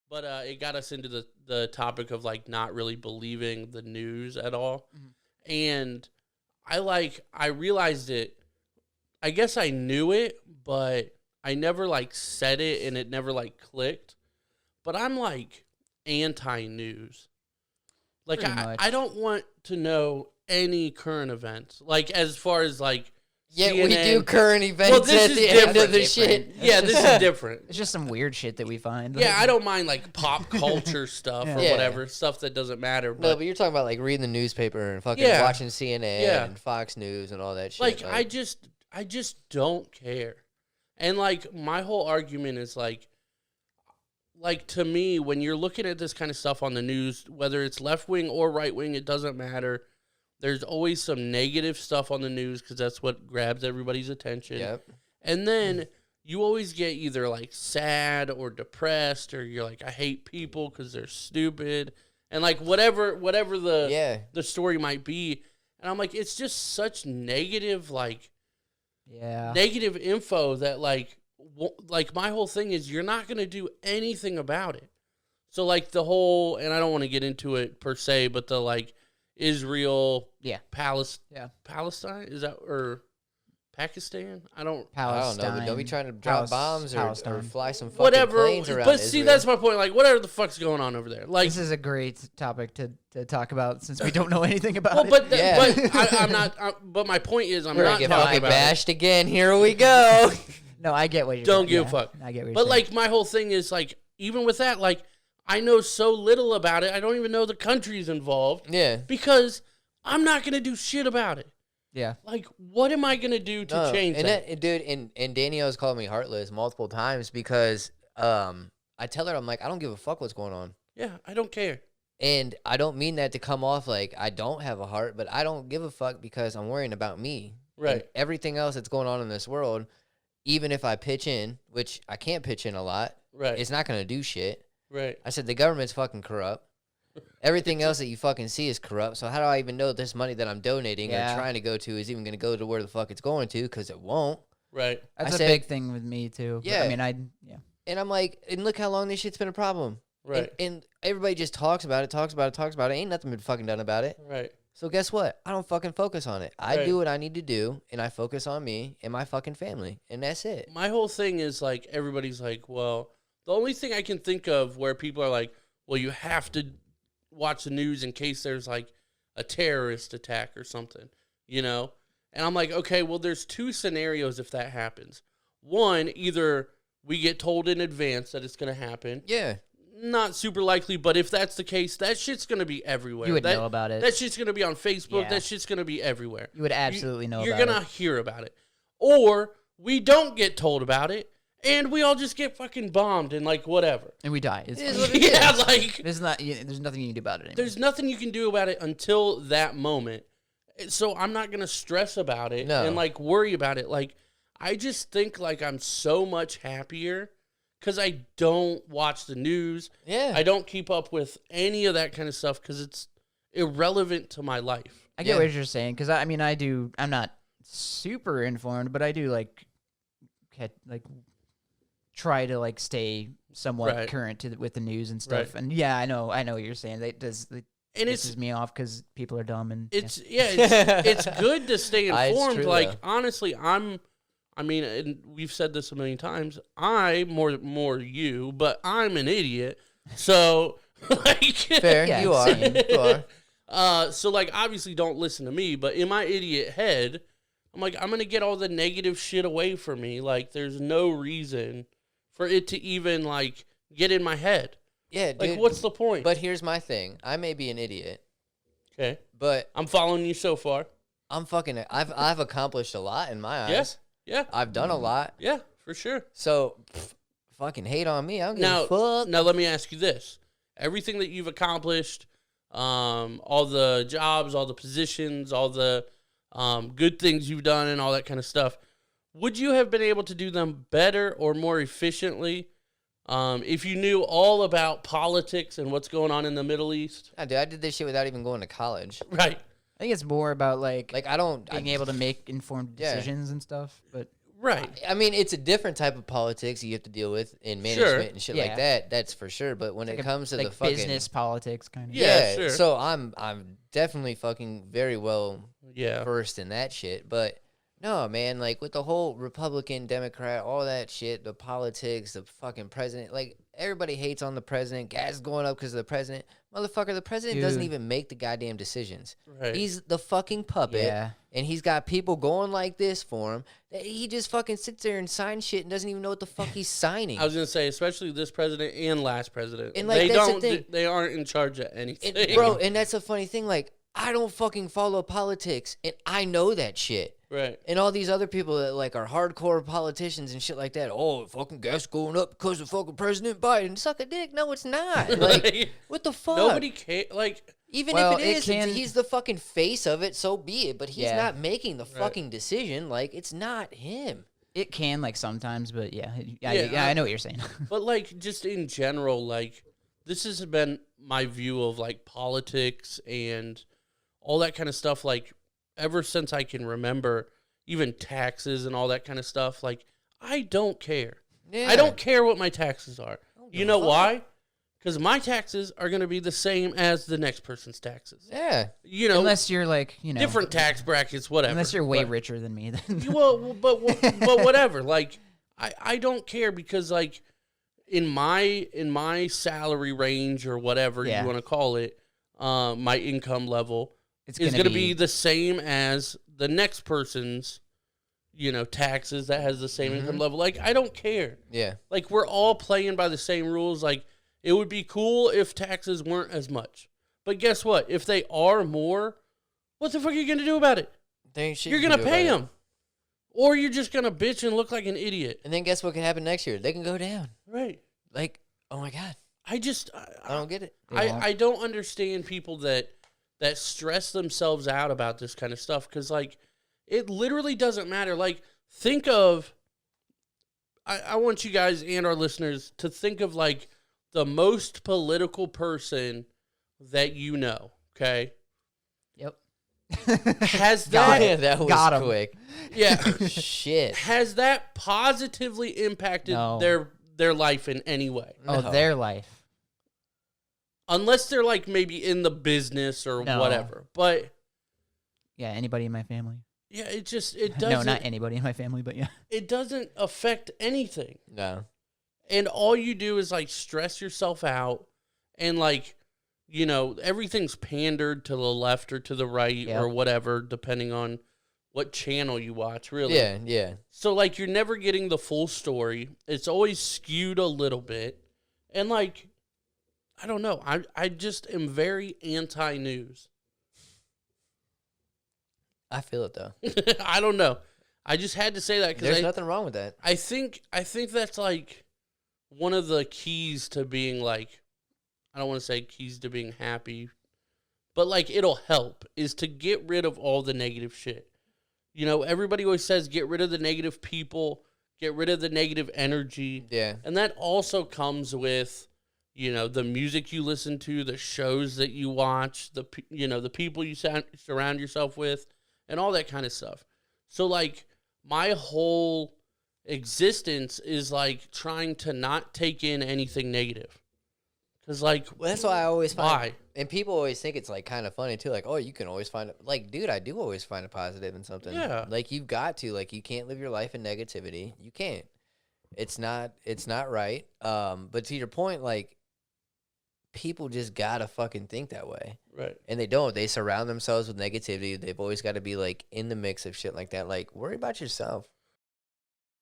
But it got us into the topic of like not really believing the news at all. Mm-hmm. And I realized it. I guess I knew it, but I never like said it and it never like clicked. But I'm like anti-news. Like I don't want to know any current events. Like as far as like yeah, CNN. we do current events at the end of the shit. Yeah, this is different. It's just some weird shit that we find. Yeah, I don't mind like pop culture stuff or whatever, stuff that doesn't matter. But no, but you're talking about like reading the newspaper and fucking watching CNN and Fox News and all that shit. Like I just don't care. And like my whole argument is like to me, when you're looking at this kind of stuff on the news, whether it's left wing or right wing, it doesn't matter. There's always some negative stuff on the news because that's what grabs everybody's attention. Yep. And then you always get either like sad or depressed, or you're like, I hate people because they're stupid, and like whatever the story might be. And I'm like, it's just such negative negative info that like my whole thing is you're not going to do anything about it. So like the whole, and I don't want to get into it per se, but the like Israel, Palestine, is that, or Pakistan? I don't know, but don't be trying to drop bombs or fly some fucking planes around But see, that's my point. Like, whatever the fuck's going on over there. Like, this is a great topic to talk about since we don't know anything about it. But I'm not. But my point is, I'm not talking about bashed again. Here we go. No, I get what you're saying. Don't give a fuck. I get what you're saying. But like, my whole thing is like, even with that, like, I know so little about it. I don't even know the countries involved. Yeah. Because I'm not gonna do shit about it. Yeah. Like, what am I gonna do to change that? Dude, and Danielle's called me heartless multiple times because I tell her, I'm like, I don't give a fuck what's going on. Yeah, I don't care. And I don't mean that to come off like I don't have a heart, but I don't give a fuck because I'm worrying about me. Right. And everything else that's going on in this world, even if I pitch in, which I can't pitch in a lot, it's not going to do shit. Right. I said, the government's fucking corrupt. Everything else that you fucking see is corrupt. So how do I even know this money that I'm donating or trying to go to is even going to go to where the fuck it's going to? Because it won't. Right. That's a big thing with me, too. Yeah. I mean, And I'm like, and look how long this shit's been a problem. Right. And everybody just talks about it. Ain't nothing been fucking done about it. Right. So guess what? I don't fucking focus on it. I do what I need to do, and I focus on me and my fucking family, and that's it. My whole thing is, like, everybody's like, well, the only thing I can think of where people are like, well, you have to watch the news in case there's, like, a terrorist attack or something, you know? And I'm like, okay, well, there's two scenarios if that happens. One, either we get told in advance that it's going to happen. Yeah. Not super likely, but if that's the case, that shit's going to be everywhere. You would know about it. That shit's going to be on Facebook. Yeah. That shit's going to be everywhere. You would absolutely know about it. You're going to hear about it. Or we don't get told about it, and we all just get fucking bombed and, like, whatever. And we die. Like... There's nothing you can do about it anymore. There's nothing you can do about it until that moment. So I'm not going to stress about it and, like, worry about it. Like, I just think, like, I'm so much happier because I don't watch the news. Yeah. I don't keep up with any of that kind of stuff because it's irrelevant to my life. I get what you're saying because, I mean, I'm not super informed, but I do, like try to, like, stay somewhat current with the news and stuff. Right. And, yeah, I know what you're saying. That pisses me off because people are dumb. And it's it's good to stay informed. True, like, though. honestly, I mean, and we've said this a million times. More you, but I'm an idiot. So, like, fair, you are. You are. So, like, obviously, don't listen to me. But in my idiot head, I'm like, I'm gonna get all the negative shit away from me. Like, there's no reason for it to even, like, get in my head. Yeah, dude. Like, what's the point? But here's my thing. I may be an idiot. Okay. But I'm following you so far. I've accomplished a lot in my eyes. Yes. Yeah. I've done a lot. Yeah, for sure. So, fucking hate on me. I don't give a fuck. Now, let me ask you this. Everything that you've accomplished, all the jobs, all the positions, all the good things you've done and all that kind of stuff, would you have been able to do them better or more efficiently if you knew all about politics and what's going on in the Middle East? I did this shit without even going to college. Right. I think it's more about, like I don't... being able to make informed decisions and stuff. But Right. I mean, it's a different type of politics you have to deal with in management and shit like that. That's for sure. But when it comes to the fucking business politics kind of. Yeah, sure. So I'm definitely fucking very well versed in that shit. But no, man, like with the whole Republican, Democrat, all that shit, the politics, the fucking president, like everybody hates on the president. Gas is going up because of the president. Motherfucker, the president doesn't even make the goddamn decisions. Right. He's the fucking puppet. Yeah. And he's got people going like this for him that he just fucking sits there and signs shit and doesn't even know what the fuck he's signing. I was gonna say, especially this president and last president, and like, they aren't in charge of anything, bro. And that's a funny thing. Like, I don't fucking follow politics, and I know that shit. Right. And all these other people that like are hardcore politicians and shit like that. Oh, fucking gas going up because of fucking President Biden. Suck a dick. No, it's not. Like, what the fuck? Nobody cares. Like, even if it is, he's the fucking face of it. So be it. But he's not making the fucking decision. Like, it's not him. It can, like, sometimes, but I know what you're saying. But like, just in general, like, this has been my view of like politics and all that kind of stuff. Like, ever since I can remember, even taxes and all that kind of stuff, like, I don't care. Yeah. I don't care what my taxes are. You know why? Because my taxes are going to be the same as the next person's taxes. Yeah. You know, unless you're like, you know, different tax brackets, whatever. Unless you're way richer than me. Then. but whatever. Like, I don't care because, like, in my salary range or whatever you want to call it, my income level, it's going to be the same as the next person's, you know, taxes that has the same income level. Like, I don't care. Yeah. Like, we're all playing by the same rules. Like, it would be cool if taxes weren't as much. But guess what? If they are more, what the fuck are you going to do about it? You're going to pay them. Or you're just going to bitch and look like an idiot. And then guess what can happen next year? They can go down. Right. Like, oh my God. I don't get it. I don't understand people that stress themselves out about this kind of stuff because, like, it literally doesn't matter. Like, think of, I want you guys and our listeners to think of, like, the most political person that you know, okay? Yep. Has that... that was quick. Yeah. Shit. Has that positively impacted their life in any way? Oh, their life. Unless they're, like, maybe in the business or whatever. But... yeah, anybody in my family. Yeah, it doesn't... No, not anybody in my family, but yeah. It doesn't affect anything. No. And all you do is, like, stress yourself out and, like, you know, everything's pandered to the left or to the right or whatever, depending on what channel you watch, really. Yeah, yeah. So, like, you're never getting the full story. It's always skewed a little bit. And, like... I don't know. I just am very anti-news. I feel it, though. I don't know. I just had to say that because there's nothing wrong with that. I think that's like one of the keys to being like, I don't want to say keys to being happy, but like it'll help is to get rid of all the negative shit. You know, everybody always says get rid of the negative people, get rid of the negative energy. Yeah. And that also comes with, you know, the music you listen to, the shows that you watch, the people you surround yourself with, and all that kind of stuff. So, like, my whole existence is, like, trying to not take in anything negative. Because, like, well, that's why I always find... why? And people always think it's, like, kind of funny, too. Like, oh, you can always find... like, dude, I do always find a positive in something. Yeah. Like, you've got to. Like, you can't live your life in negativity. You can't. It's not right. But to your point, like, people just gotta fucking think that way. Right. And they don't. They surround themselves with negativity. They've always got to be, like, in the mix of shit like that. Like, worry about yourself.